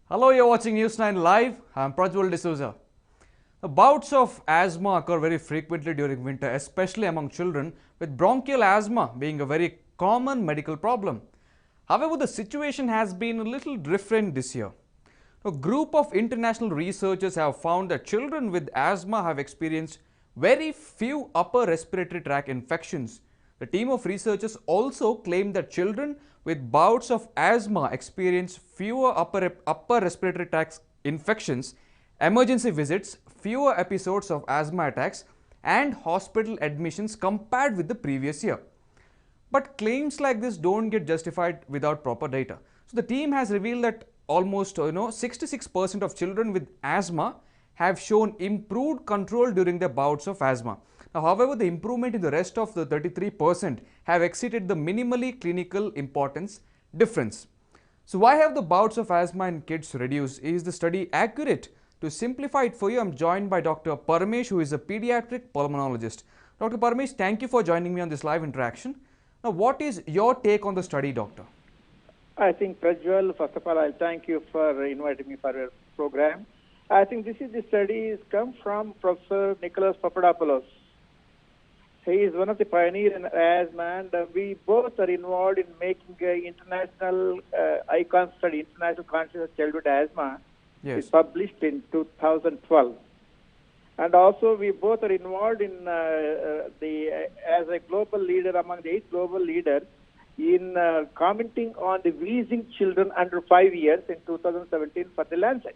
Hello, you're watching News 9 Live. I'm Prajwal D'Souza. The bouts of asthma occur very frequently during winter, especially among children, with bronchial asthma being a very common medical problem. However, the situation has been a little different this year. A group of international researchers have found that children with asthma have experienced very few upper respiratory tract infections. The team of researchers also claimed that children with bouts of asthma experience fewer upper respiratory tract infections, emergency visits, fewer episodes of asthma attacks, and hospital admissions compared with the previous year. But claims like this don't get justified without proper data. So the team has revealed that almost 66% of children with asthma have shown improved control during their bouts of asthma. Now, however, the improvement in the rest of the 33% have exceeded the minimally clinical importance difference. So why have the bouts of asthma in kids reduced? Is the study accurate? To simplify it for you, I'm joined by Dr. Paramesh, who is a pediatric pulmonologist. Dr. Paramesh, thank you for joining me on this live interaction. Now, what is your take on the study, doctor? I think, Prajwal, first of all, I'll thank you for inviting me for your program. I think the study has come from Professor Nicholas Papadopoulos. He is one of the pioneers in asthma, and we both are involved in making an international ICON study, International Conference of Childhood Asthma. Yes. It's published in 2012. And also, we both are involved in as a global leader among the 8 global leaders in commenting on the wheezing children under 5 years in 2017 for the Lancet.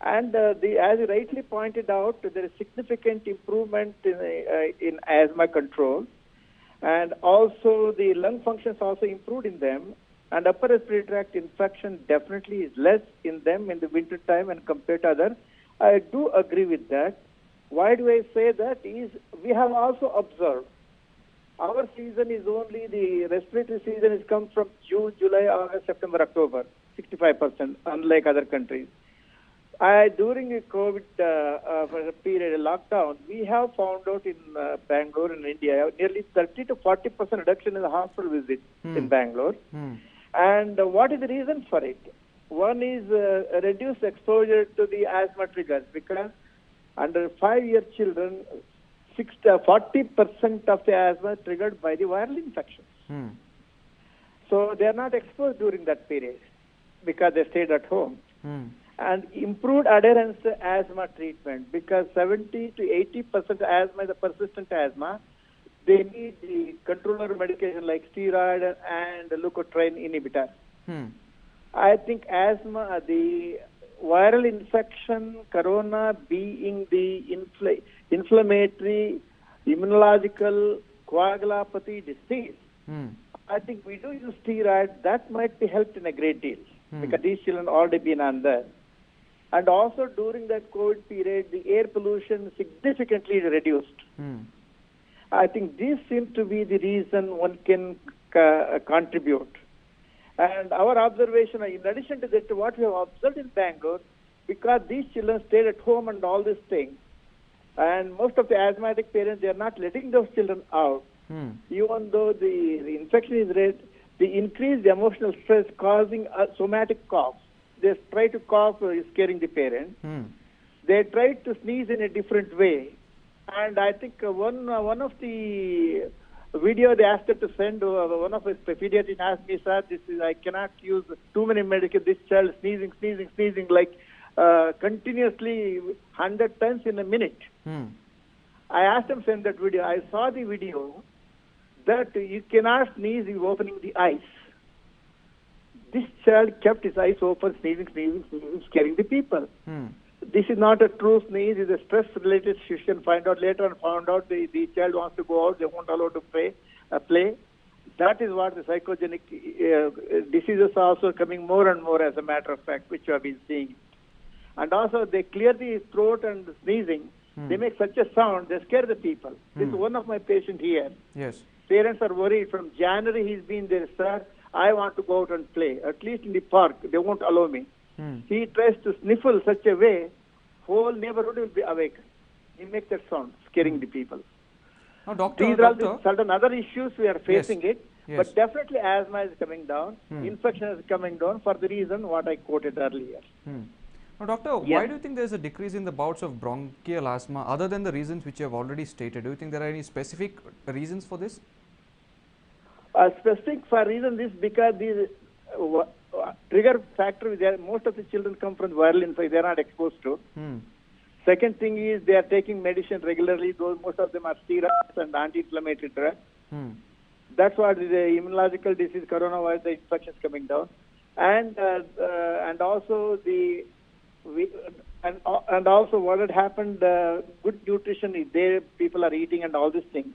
And as you rightly pointed out, there is significant improvement in asthma control, and also the lung functions also improved in them. And upper respiratory tract infection definitely is less in them in the winter time and compared to others. I do agree with that. Why do I say that? Is we have also observed our season is only the respiratory season is come from June, July, August, September, October, 65%, unlike other countries. During the COVID period, lockdown, we have found out in Bangalore in India nearly 30 to 40% reduction in the hospital visits in Bangalore. And what is the reason for it? One is reduced exposure to the asthma triggers, because under 5-year children, 40% of the asthma triggered by the viral infections. So they are not exposed during that period because they stayed at home. And improved adherence to asthma treatment, because 70 to 80% asthma is a persistent asthma. They need the controller medication like steroid and leukotriene inhibitor. I think asthma, the viral infection, corona being the inflammatory, immunological, coagulopathy disease, I think we do use steroid. That might be helped in a great deal because these children already been on that. And also during that COVID period, the air pollution significantly reduced. I think this seems to be the reason one can contribute. And our observation, in addition to that, what we have observed in Bangalore, because these children stayed at home and all these things, and most of the asthmatic parents, they are not letting those children out. Even though the infection is rare, the increased emotional stress causing a somatic cough. They try to cough, scaring the parent. They try to sneeze in a different way. And I think one of the video they asked her to send, one of his pediatricians asked me, sir, I cannot use too many medications. This child sneezing like continuously 100 times in a minute. I asked him to send that video. I saw the video that you cannot sneeze opening the eyes. This child kept his eyes open, sneezing, scaring the people. This is not a true sneeze. It's a stress-related situation. Find out later and found out the child wants to go out. They won't allow to play. That is what the psychogenic diseases are also coming more and more, as a matter of fact, which we have been seeing. And also they clear the throat and sneezing. They make such a sound, they scare the people. This is one of my patients here. Yes. Parents are worried. From January he's been there, sir. I want to go out and play, at least in the park. They won't allow me. He tries to sniffle such a way, whole neighborhood will be awake. He makes that sound, scaring the people. Now, doctor, These are all the certain other issues we are facing it. Yes. But definitely asthma is coming down, infection is coming down for the reason what I quoted earlier. Now, doctor, Yes. why do you think there is a decrease in the bouts of bronchial asthma other than the reasons which you have already stated? Do you think there are any specific reasons for this? Specific for reason is because these trigger factor, most of the children come from viral infection, they are not exposed to. Second thing is they are taking medicine regularly, those most of them are steroids and anti-inflammatory drugs. That's what the immunological disease, coronavirus, the infection is coming down. And also and also what had happened, good nutrition is there, people are eating and all these things.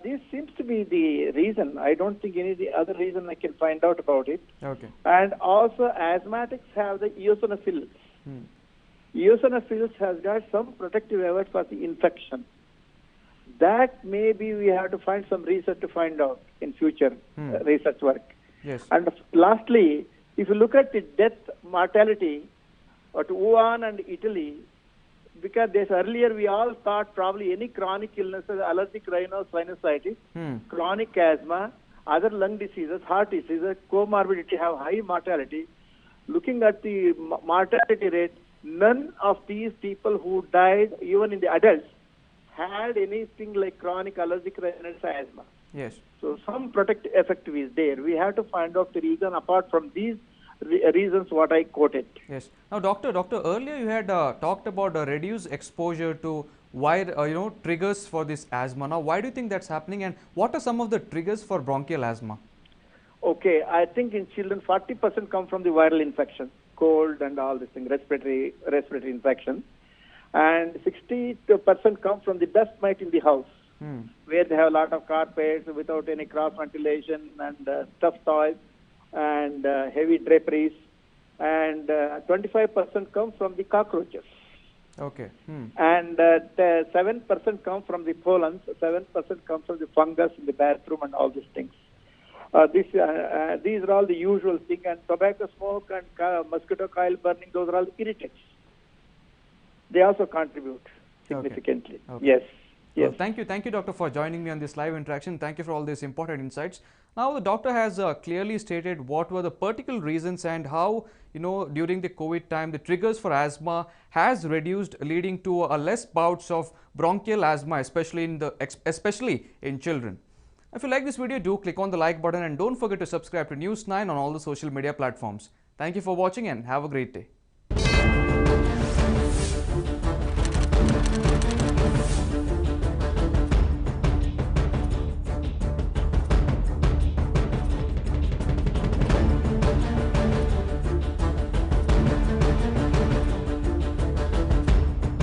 This seems to be the reason. I don't think any other reason I can find out about it. Okay. And also asthmatics have the eosinophils. Eosinophils has got some protective efforts for the infection. That maybe we have to find some research to find out in future research work. Yes. And lastly, if you look at the death mortality at Wuhan and Italy, because earlier we all thought probably any chronic illnesses, allergic rhinosinusitis, chronic asthma, other lung diseases, heart diseases, comorbidity have high mortality. Looking at the mortality rate, none of these people who died, even in the adults, had anything like chronic allergic rhinitis asthma. Yes. So some protective effect is there. We have to find out the reason apart from these reasons what I quoted. Yes. Now, doctor, earlier you had talked about reduced exposure to triggers for this asthma. Now, why do you think that's happening, and what are some of the triggers for bronchial asthma? Okay, I think in children 40% come from the viral infection, cold and all this thing, respiratory infection, and 60% come from the dust mite in the house, where they have a lot of carpets without any cross ventilation and stuffed toys and heavy draperies, and 25% come from the cockroaches. Okay. And 7% come from the pollens, 7% come from the fungus in the bathroom and all these things. These are all the usual things, and tobacco smoke and mosquito coil burning, those are all irritants. They also contribute significantly. Okay. Yes. Well, thank you, doctor, for joining me on this live interaction. Thank you for all these important insights. Now, the doctor has clearly stated what were the particular reasons and how, during the COVID time, the triggers for asthma has reduced, leading to less bouts of bronchial asthma, especially in children. If you like this video, do click on the like button and don't forget to subscribe to News 9 on all the social media platforms. Thank you for watching and have a great day.